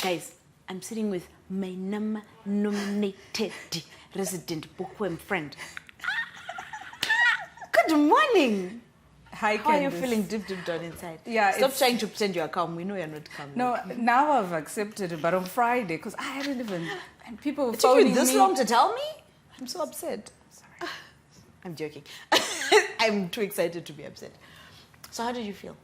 Guys, I'm sitting with my nominated resident bookworm friend. Good morning. Hi, How are you feeling deep down inside? Yeah, Stop trying to pretend you are calm. We know you're not calm. No, now I've accepted it, but on Friday, because I hadn't even... And people were It took phoning you this me. long to tell me? I'm so upset. Sorry. I'm joking. I'm too excited to be upset. So how did you feel?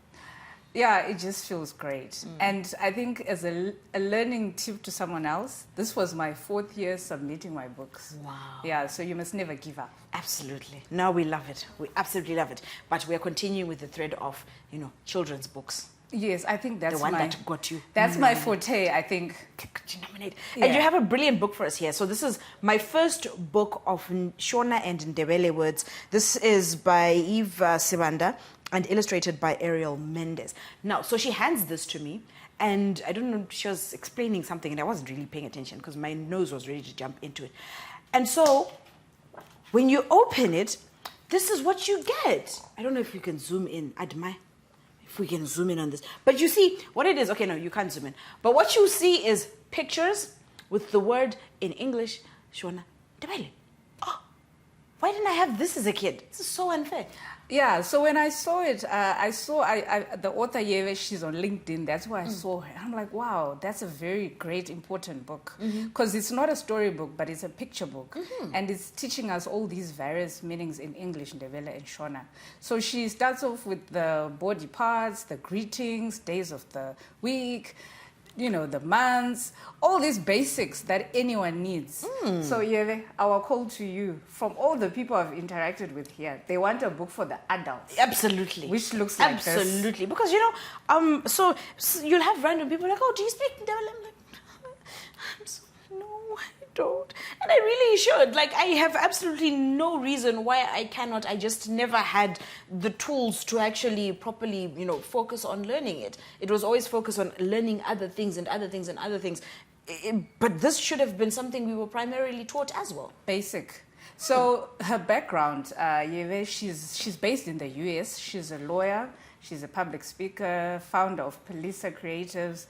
Yeah, it just feels great. And I think as a learning tip to someone else, this was my 4th year submitting my books. Wow. Yeah, so you must never give up. Absolutely. No, we love it. We absolutely love it. But we are continuing with the thread of, children's books. Yes, I think that's the one that got you. That's my forte, I think. Nominate. Yeah. And you have a brilliant book for us here. So this is my first book of Shona and Ndebele words. This is by Eve Sibanda and illustrated by Ariel Mendez. Now, so she hands this to me, and I don't know, she was explaining something, and I wasn't really paying attention because my nose was ready to jump into it. And so, when you open it, this is what you get. I don't know if you can zoom in. Admire. If we can zoom in on this. But you see, what it is, okay, no, you can't zoom in. But what you see is pictures with the word in English, Shona Ndebele. Oh, why didn't I have this as a kid? This is so unfair. Yeah, so when I saw it, I saw the author Yeve, she's on LinkedIn. That's why I saw her. I'm like, wow, that's a very great, important book. Because it's not a storybook, but it's a picture book. And it's teaching us all these various meanings in English, Ndebele and Shona. So she starts off with the body parts, the greetings, days of the week, the months, all these basics that anyone needs. So, Yeve, our call to you, from all the people I've interacted with here, they want a book for the adults. Absolutely. Which looks like this. Absolutely. Because, so you'll have random people like, oh, do you speak Ndebele? I'm like, no, I don't. And I really should. Like, I have absolutely no reason why I cannot. I just never had the tools to actually properly, focus on learning it. It was always focused on learning other things and other things and other things. But this should have been something we were primarily taught as well. Basic. So her background, Yeve, she's based in the US. She's a lawyer. She's a public speaker, founder of Pelisa Creatives.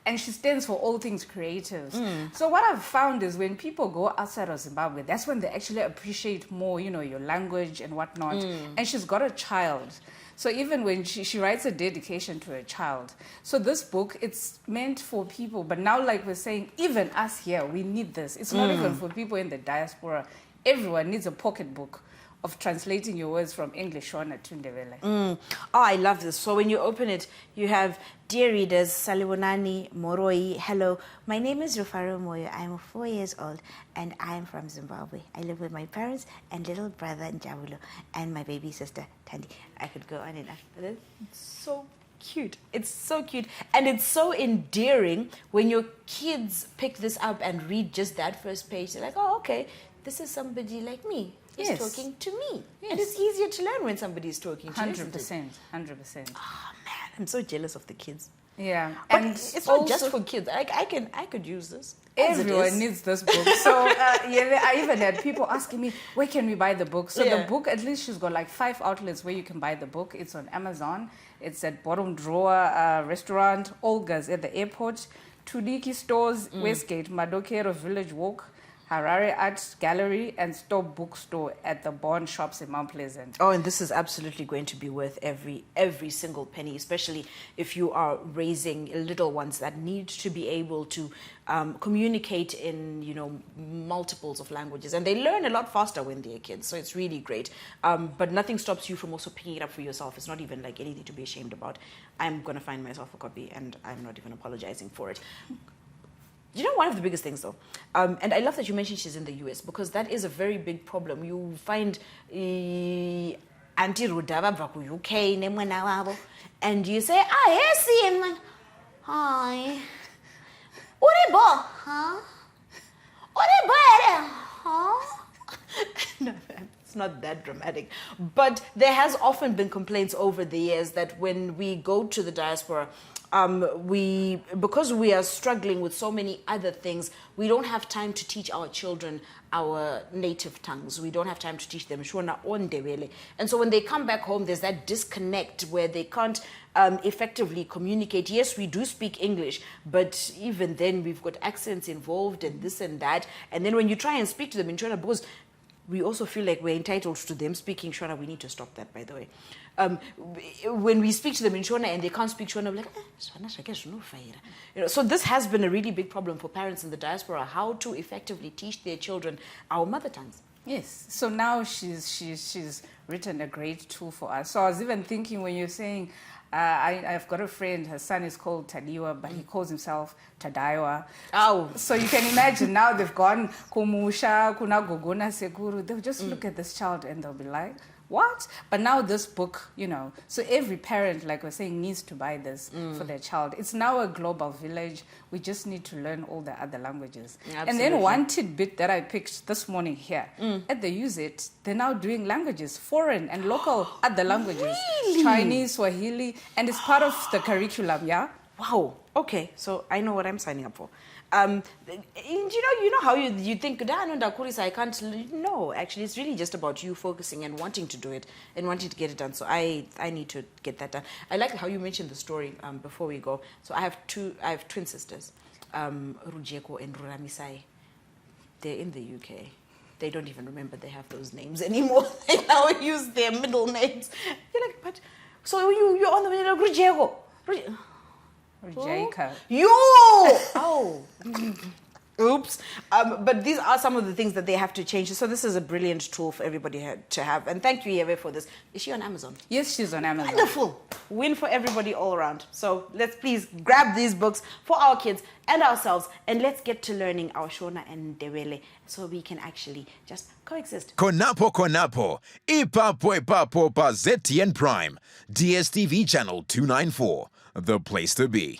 And she stands for all things creatives. So what I've found is when people go outside of Zimbabwe, that's when they actually appreciate more, your language and whatnot. And she's got a child. So even when she writes a dedication to her child. So this book, it's meant for people. But now, like we're saying, even us here, we need this. It's not even for people in the diaspora. Everyone needs a pocketbook of translating your words from English Shona to Ndebele. Oh, I love this. So when you open it, you have, dear readers, Salibonani, Moroi, hello. My name is Rufaro Moyo. I'm 4 years old and I'm from Zimbabwe. I live with my parents and little brother Njabulo and my baby sister Tandi. I could go on and on, but it's so cute. It's so cute. And it's so endearing when your kids pick this up and read just that first page. They're like, oh, okay, this is somebody like me. He's talking to me. Yes. And it's easier to learn when somebody's talking to you. 100%. Oh, man, I'm so jealous of the kids. Yeah. But it's not just for kids. I could use this. Everyone needs this book. So I even had people asking me, where can we buy the book? So the book, at least she's got like 5 outlets where you can buy the book. It's on Amazon. It's at Bottom Drawer Restaurant, Olga's at the airport, Tuliki Stores, Westgate, Madokero Village Walk, Harare Art Gallery, and Stop Bookstore at the Bond Shops in Mount Pleasant. Oh, and this is absolutely going to be worth every single penny, especially if you are raising little ones that need to be able to communicate in, multiples of languages. And they learn a lot faster when they're kids, so it's really great. But nothing stops you from also picking it up for yourself. It's not even like anything to be ashamed about. I'm going to find myself a copy, and I'm not even apologizing for it. One of the biggest things, though, and I love that you mentioned she's in the US, because that is a very big problem. You find Auntie Rudava Vaku UK, and you say, yes, him. Hi. Uribo, huh? Uribo, huh? No, it's not that dramatic. But there has often been complaints over the years that when we go to the diaspora, because we are struggling with so many other things, we don't have time to teach our children our native tongues. We don't have time to teach them Shona or Ndebele. And so when they come back home, there's that disconnect where they can't effectively communicate. Yes, we do speak English, but even then we've got accents involved and this and that. And then when you try and speak to them in Shona, because we also feel like we're entitled to them speaking Shona. We need to stop that, by the way. When we speak to them in Shona and they can't speak Shona, we're like, so this has been a really big problem for parents in the diaspora, how to effectively teach their children our mother tongues. Yes. So now she's written a great tool for us. So I was even thinking when you're saying, I've got a friend, her son is called Tadiwa, but he calls himself Tadaiwa. Oh. So you can imagine now they've gone Kumusha, Kuna Gogona Sekuru. They'll just look at this child and they'll be like, what? But now this book, so every parent, like we're saying, needs to buy this for their child. It's now a global village. We just need to learn all the other languages. Absolutely. And then one tidbit that I picked this morning here, at the Use It, they're now doing languages, foreign and local other languages. Really? Chinese, Swahili, and it's part of the curriculum, yeah? Wow. Okay, so I know what I'm signing up for. You know how you think, I can't. No, actually, it's really just about you focusing and wanting to do it and wanting to get it done. So I need to get that done. I like how you mentioned the story before we go. So I have twin sisters, Rujeko and Ruramisai. They're in the UK. They don't even remember they have those names anymore. They now use their middle names. You're like, but so you're on the middle of Rujeko. Jacob. Yo! Oh. Oops. But these are some of the things that they have to change. So this is a brilliant tool for everybody to have. And thank you, Yeve, for this. Is she on Amazon? Yes, she's on Amazon. Wonderful. Win for everybody all around. So let's please grab these books for our kids and ourselves. And let's get to learning our Shona and Ndebele so we can actually just coexist. Konapo Konapo. Ipapo Ipapo pa ZTN Prime. DSTV channel 294. The place to be.